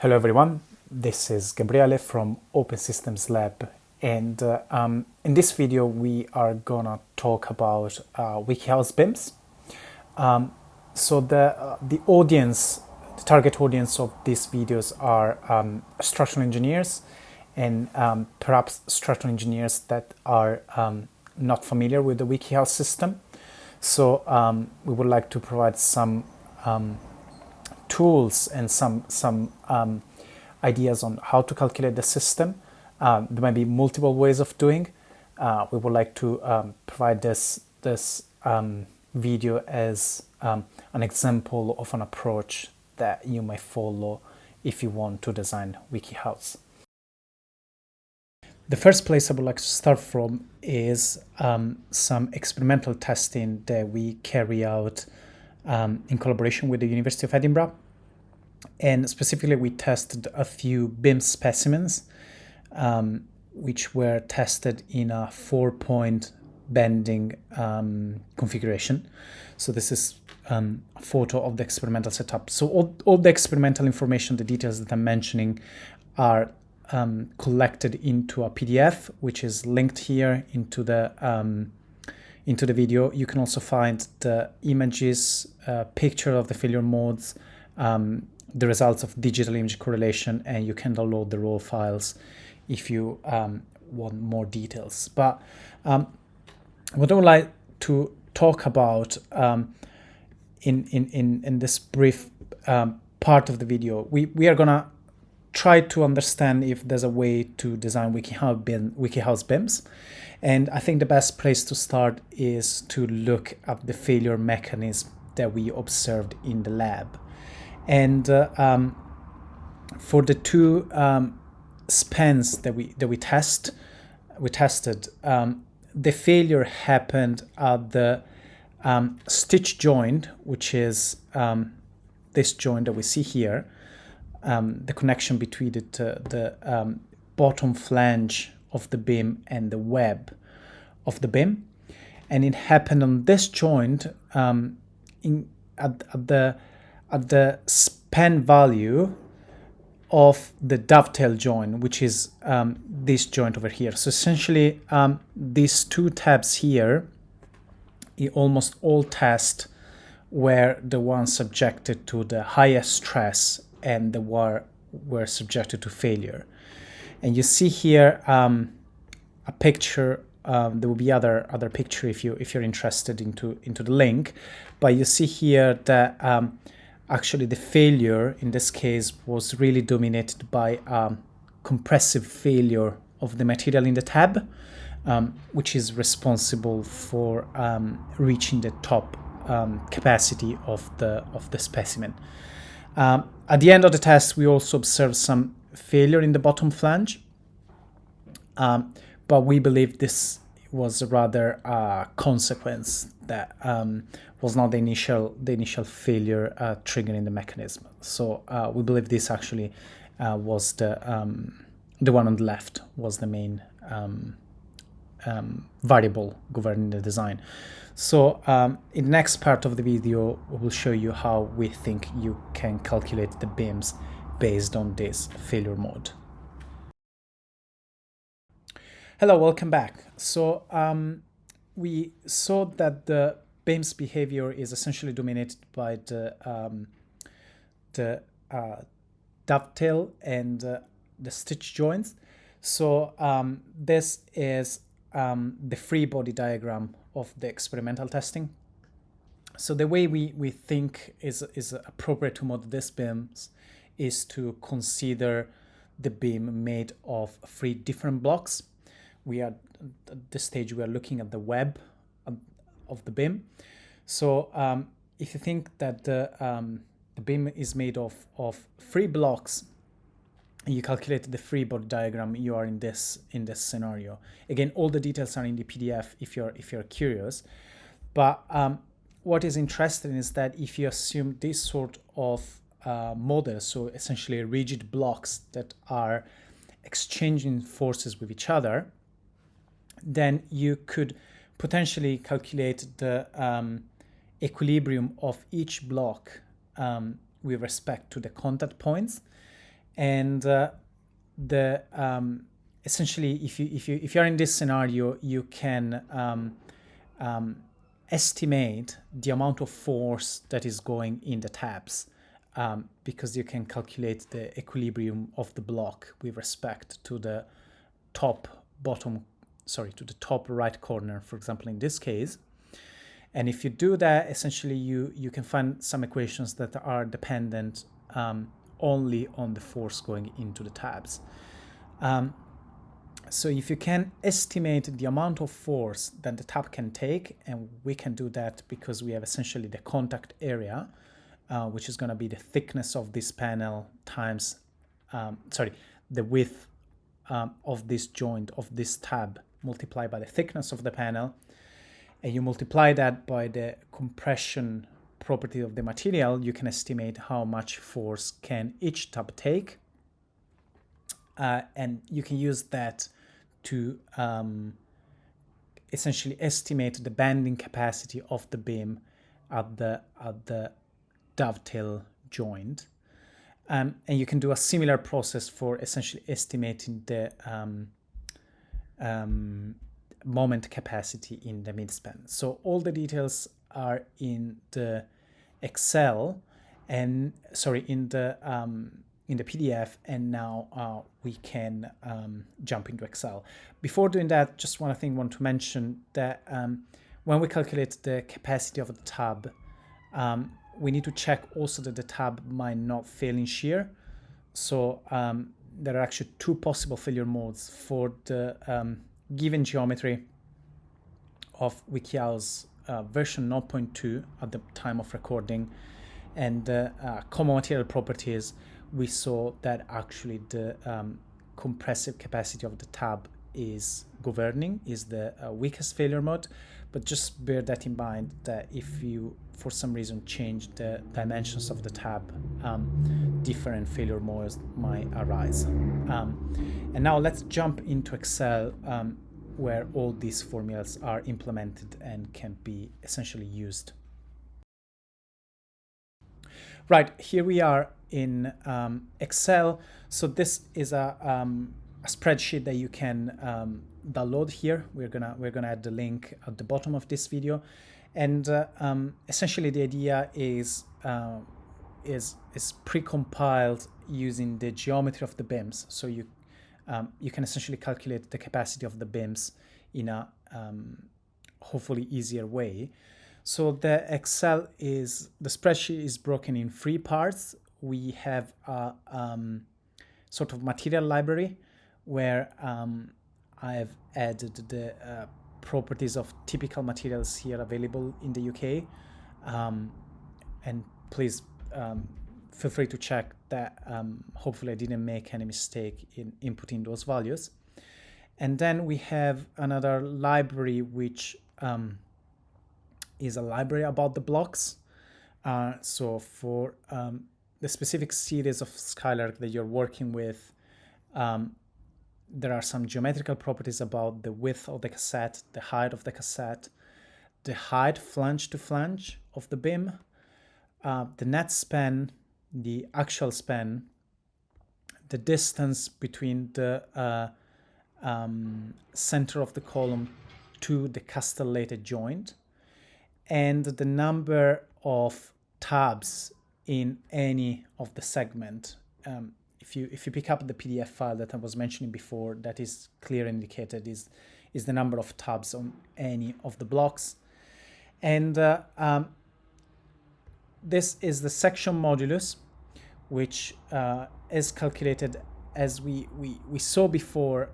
Hello everyone, this is Gabriele from Open Systems Lab, and in this video we are gonna talk about WikiHouse BIMs. So the audience, the target audience of these videos are structural engineers and perhaps structural engineers that are not familiar with the WikiHouse system. So we would like to provide some tools and some ideas on how to calculate the system. There might be multiple ways of doing. We would like to provide this video as an example of an approach that you might follow if you want to design WikiHouse. The first place I would like to start from is some experimental testing that we carry out in collaboration with the University of Edinburgh. And specifically, we tested a few BIM specimens, which were tested in a 4-point bending configuration. So this is a photo of the experimental setup. So all the experimental information, the details that I'm mentioning, are collected into a PDF, which is linked here into the video. You can also find the images, picture of the failure modes, the results of digital image correlation, and you can download the raw files if you want more details. But what I would like to talk about in this brief part of the video, we are gonna try to understand if there's a way to design WikiHouse BIMs. And I think the best place to start is to look at the failure mechanism that we observed in the lab. And for the two spans that we tested, the failure happened at the stitch joint, which is this joint that we see here, the connection between the bottom flange of the beam and the web of the beam, and it happened on this joint at the span value of the dovetail joint, which is this joint over here. So essentially, these two tabs here, almost all tests were the ones subjected to the highest stress and were subjected to failure. And you see here a picture. There will be other picture if you're interested into the link. But you see here that actually the failure in this case was really dominated by compressive failure of the material in the tab, which is responsible for reaching the top capacity of the specimen. At the end of the test, we also observed some failure in the bottom flange, but we believe this was rather a consequence that was not the initial failure triggering the mechanism. So we believe this actually was the one on the left was the main variable governing the design. So in the next part of the video, we will show you how we think you can calculate the BIMs based on this failure mode. Hello, welcome back. So we saw that the BIM's behavior is essentially dominated by the dovetail and the stitch joints. So this is the free body diagram of the experimental testing. So the way we think is appropriate to model these BIMs is to consider the BIM made of 3 different blocks. We are at this stage, we are looking at the web of the BIM. So if you think that the BIM is made of 3 blocks, and you calculate the free body diagram, you are in this scenario. Again, all the details are in the PDF if you're curious. But what is interesting is that if you assume this sort of model, so essentially rigid blocks that are exchanging forces with each other, then you could potentially calculate the equilibrium of each block with respect to the contact points. And the essentially, if you're in this scenario, you can estimate the amount of force that is going in the tabs, because you can calculate the equilibrium of the block with respect to the top right corner, for example, in this case. And if you do that, essentially you can find some equations that are dependent only on the force going into the tabs. So if you can estimate the amount of force that the tab can take, and we can do that because we have essentially the contact area, which is going to be the thickness of this panel times, the width of this joint of this tab multiplied by the thickness of the panel, and you multiply that by the compression property of the material, you can estimate how much force can each tab take. And you can use that to essentially estimate the bending capacity of the beam at the dovetail joint. And you can do a similar process for essentially estimating the moment capacity in the midspan. So all the details are in the Excel, and in the PDF, and now we can jump into Excel. Before doing that, just one thing I want to mention, that when we calculate the capacity of the tab, we need to check also that the tab might not fail in shear. So there are actually two possible failure modes for the given geometry of WikiHouse version 0.2 at the time of recording, and the common material properties. We saw that actually the compressive capacity of the tab is governing, is the weakest failure mode. But just bear that in mind, that if you for some reason change the dimensions of the tab, different failure modes might arise. And now let's jump into Excel, where all these formulas are implemented and can be essentially used. Right, here we are in Excel. So this is a spreadsheet that you can download here. We're gonna add the link at the bottom of this video, and essentially the idea is pre-compiled using the geometry of the beams. So you can essentially calculate the capacity of the beams in a hopefully easier way. So the spreadsheet is broken in 3 parts. We have a sort of material library where I have added the properties of typical materials here available in the UK. And please feel free to check that. Hopefully I didn't make any mistake in inputting those values. And then we have another library which is a library about the blocks. So for the specific series of Skylark that you're working with, there are some geometrical properties about the width of the cassette, the height of the cassette, the height flange to flange of the beam, the net span, the axial span, the distance between the center of the column to the castellated joint, and the number of tabs in any of the segment. If you pick up the PDF file that I was mentioning before, that is clearly indicated is the number of tabs on any of the blocks. And this is the section modulus, which is calculated as we saw before,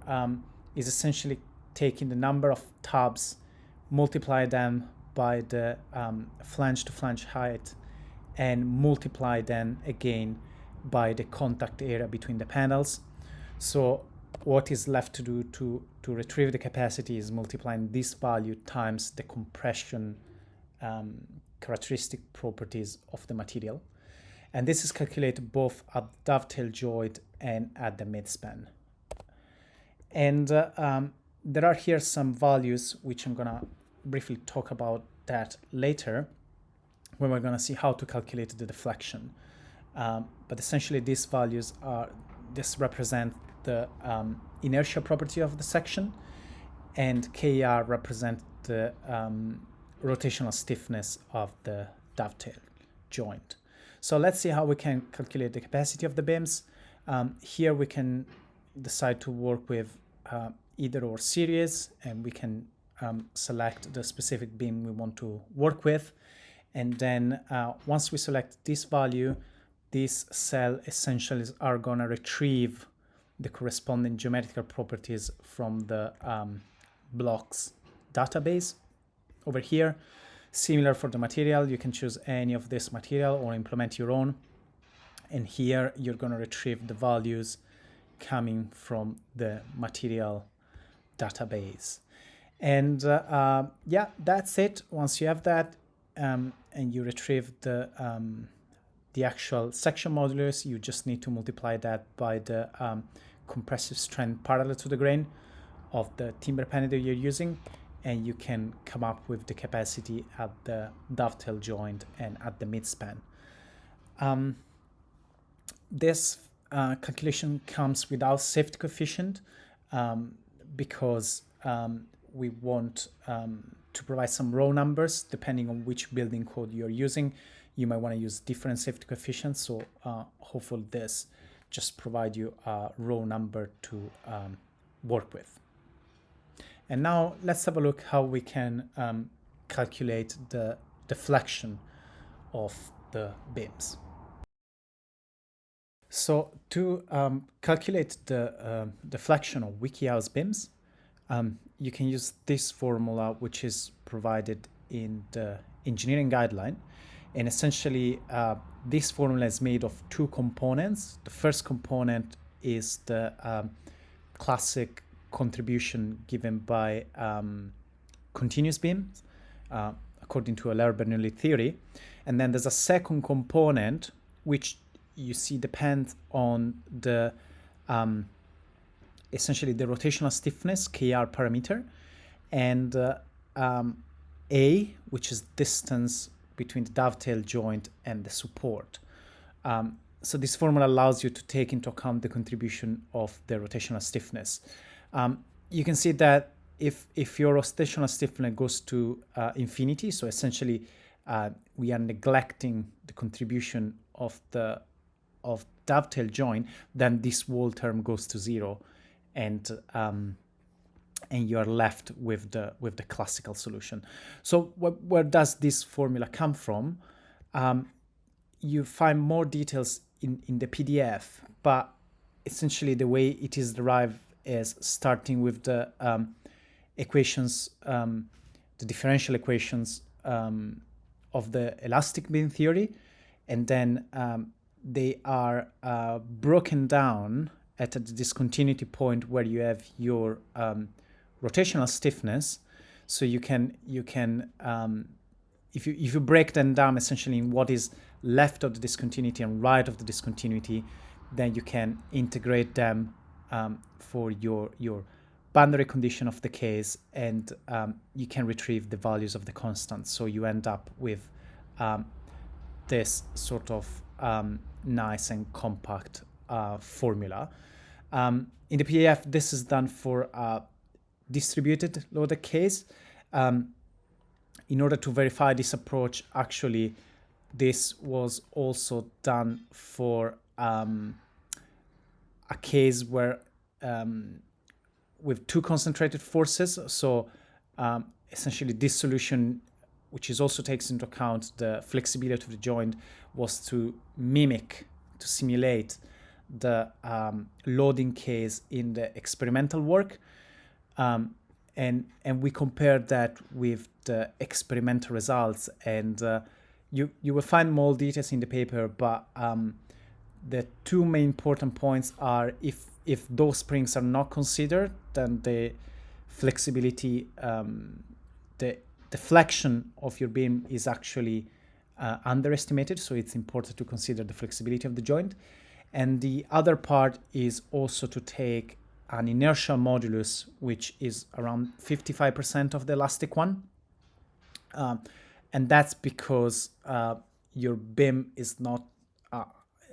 is essentially taking the number of tabs, multiply them by the flange to flange height, and multiply then again by the contact area between the panels. So what is left to do to retrieve the capacity is multiplying this value times the compression characteristic properties of the material. And this is calculated both at dovetail joint and at the midspan. And there are here some values which I'm gonna briefly talk about that later, when we're gonna see how to calculate the deflection. But essentially these values are this represents the inertia property of the section, and KR represents the rotational stiffness of the dovetail joint. So let's see how we can calculate the capacity of the beams. Here we can decide to work with either or series, and we can select the specific beam we want to work with. And then once we select this value, this cell essentially are going to retrieve the corresponding geometrical properties from the blocks database over here. Similar for the material, you can choose any of this material or implement your own. And here you're going to retrieve the values coming from the material database. And yeah, that's it. Once you have that and you retrieve the actual section modulus, you just need to multiply that by the compressive strength parallel to the grain of the timber panel that you're using, and you can come up with the capacity at the dovetail joint and at the midspan. This calculation comes without safety coefficient because we want to provide some raw numbers depending on which building code you're using. You might want to use different safety coefficients, so hopefully this just provide you a raw number to work with. And now let's have a look how we can calculate the deflection of the beams. So to calculate the deflection of WikiHouse beams, you can use this formula, which is provided in the engineering guideline. And essentially, this formula is made of two components. The first component is the classic contribution given by continuous beams, according to Euler Bernoulli theory. And then there's a second component, which you see depends on the essentially the rotational stiffness, KR parameter, and A, which is distance between the dovetail joint and the support. So this formula allows you to take into account the contribution of the rotational stiffness. You can see that if your rotational stiffness goes to infinity, so essentially we are neglecting the contribution of the dovetail joint, then this whole term goes to zero, and you are left with the classical solution. So where does this formula come from? You find more details in the PDF, but essentially the way it is derived is starting with the equations, the differential equations of the elastic beam theory, and then they are broken down at the discontinuity point where you have your rotational stiffness. So you can if you break them down essentially in what is left of the discontinuity and right of the discontinuity, then you can integrate them for your boundary condition of the case, and you can retrieve the values of the constants. So you end up with this sort of nice and compact formula. In the PDF, this is done for a distributed loaded case. In order to verify this approach, actually, this was also done for a case where with two concentrated forces. So essentially this solution, which is also takes into account the flexibility of the joint, was to simulate the loading case in the experimental work. And we compared that with the experimental results, and you will find more details in the paper, but the two main important points are if those springs are not considered, then the flexibility, the deflection of your beam is actually underestimated, so it's important to consider the flexibility of the joint. And the other part is also to take an inertial modulus, which is around 55% of the elastic one. And that's because your beam is not,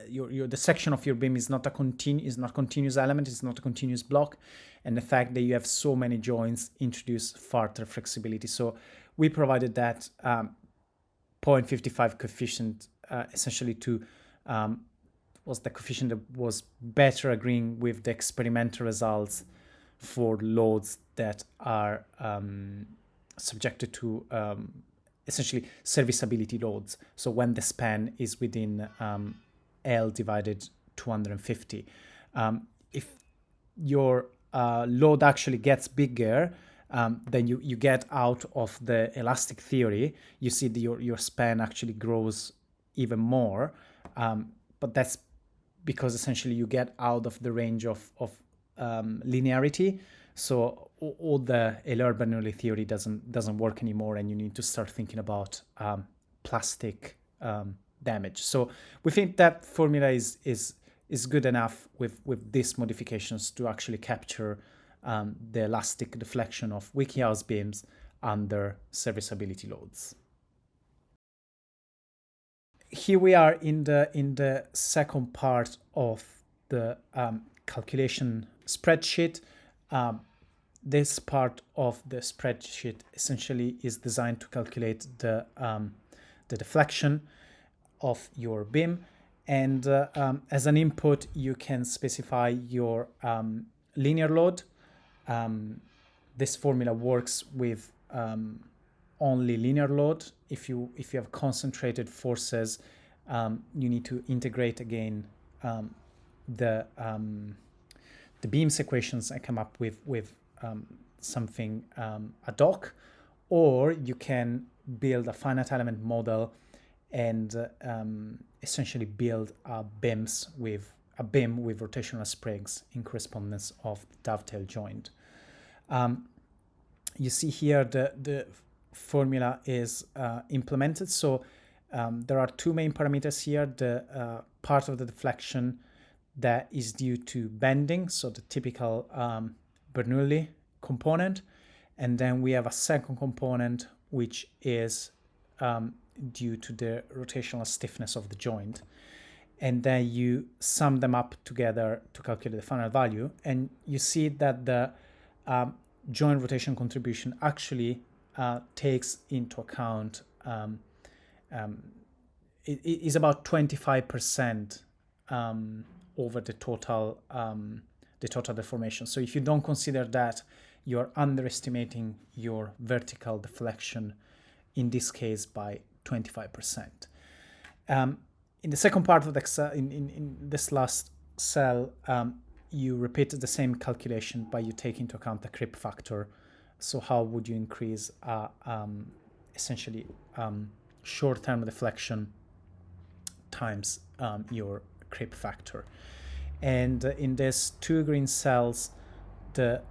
the section of your beam is not continuous element, it's not a continuous block, and the fact that you have so many joints introduce further flexibility. So we provided that 0.55 coefficient essentially to was the coefficient that was better agreeing with the experimental results for loads that are subjected to essentially serviceability loads. So when the span is within L divided 250. If your load actually gets bigger, then you get out of the elastic theory. You see your span actually grows even more, but that's because essentially you get out of the range of linearity. So all the Euler-Bernoulli theory doesn't work anymore, and you need to start thinking about plastic damage. So we think that formula is good enough with these modifications to actually capture the elastic deflection of WikiHouse beams under serviceability loads. Here we are in the second part of the calculation spreadsheet. This part of the spreadsheet essentially is designed to calculate the deflection of your beam, and as an input you can specify your linear load. This formula works with only linear load. If you have concentrated forces, you need to integrate again the beams equations and come up with something ad hoc, or you can build a finite element model and essentially build a beam with rotational springs in correspondence of the dovetail joint. You see here the formula is implemented. So there are two main parameters here. The part of the deflection that is due to bending, so the typical Bernoulli component, and then we have a second component which is due to the rotational stiffness of the joint, and then you sum them up together to calculate the final value, and you see that the joint rotation contribution actually takes into account it is about 25% over the total deformation. So if you don't consider that, you're underestimating your vertical deflection, in this case by 25%. In the second part of the in this last cell, you repeat the same calculation, but you take into account the creep factor. So how would you increase essentially short-term deflection times your creep factor? And in these two green cells, the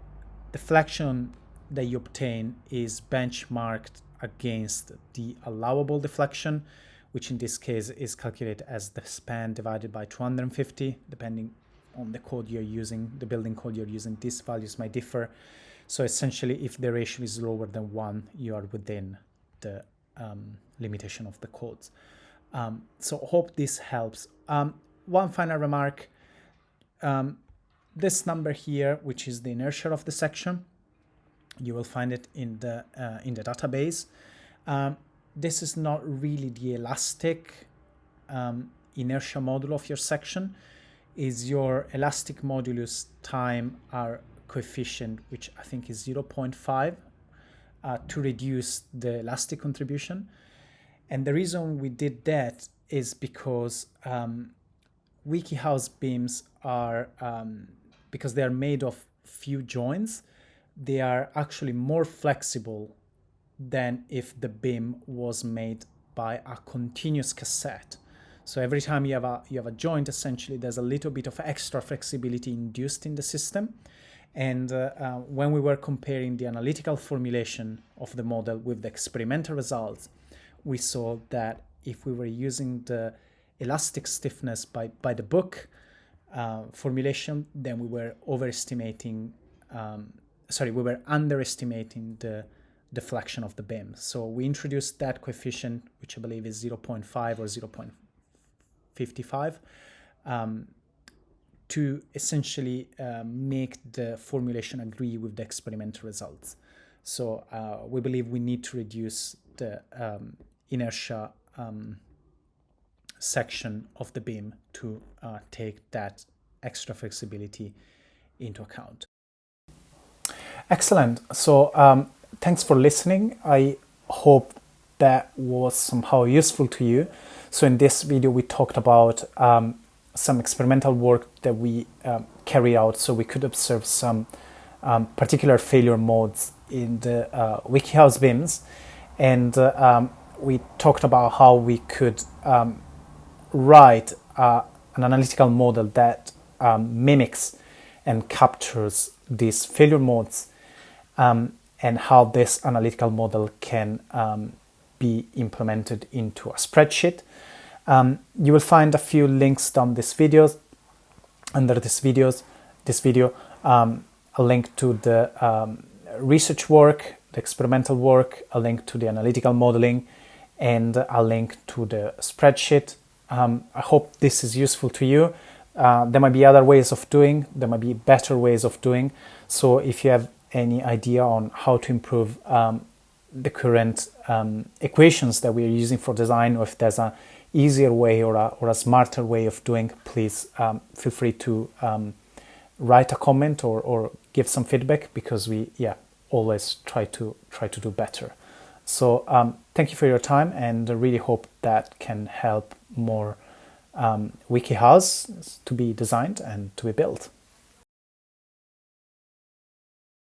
deflection that you obtain is benchmarked against the allowable deflection, which in this case is calculated as the span divided by 250, depending on the code you're using, the building code you're using. These values might differ. So essentially, if the ratio is lower than 1, you are within the limitation of the codes. So hope this helps. One final remark. This number here, which is the inertia of the section, you will find it in the database. This is not really the elastic inertia module of your section. Is your elastic modulus time R coefficient, which I think is 0.5, to reduce the elastic contribution. And the reason we did that is because WikiHouse beams are, because they are made of few joints, they are actually more flexible than if the beam was made by a continuous cassette. So every time you have a joint, essentially there's a little bit of extra flexibility induced in the system. And when we were comparing the analytical formulation of the model with the experimental results, we saw that if we were using the elastic stiffness by the book formulation, then we were underestimating the deflection of the beam. So we introduced that coefficient, which I believe is 0.5 or 0.55, to essentially make the formulation agree with the experimental results. So we believe we need to reduce the inertia section of the beam to take that extra flexibility into account. Excellent. So thanks for listening. I hope that was somehow useful to you. So in this video, we talked about some experimental work that we carried out, so we could observe some particular failure modes in the WikiHouse beams, and we talked about how we could write an analytical model that mimics and captures these failure modes, and how this analytical model can be implemented into a spreadsheet. You will find a few links down this video, under this video, a link to the research work, the experimental work, a link to the analytical modeling, and a link to the spreadsheet. I hope this is useful to you. There might be other ways of doing, there might be better ways of doing. So if you have any idea on how to improve the current equations that we are using for design, or if there's a easier way or a smarter way of doing, please feel free to write a comment or give some feedback, because we always try to do better. So thank you for your time, and I really hope that can help more WikiHouse to be designed and to be built.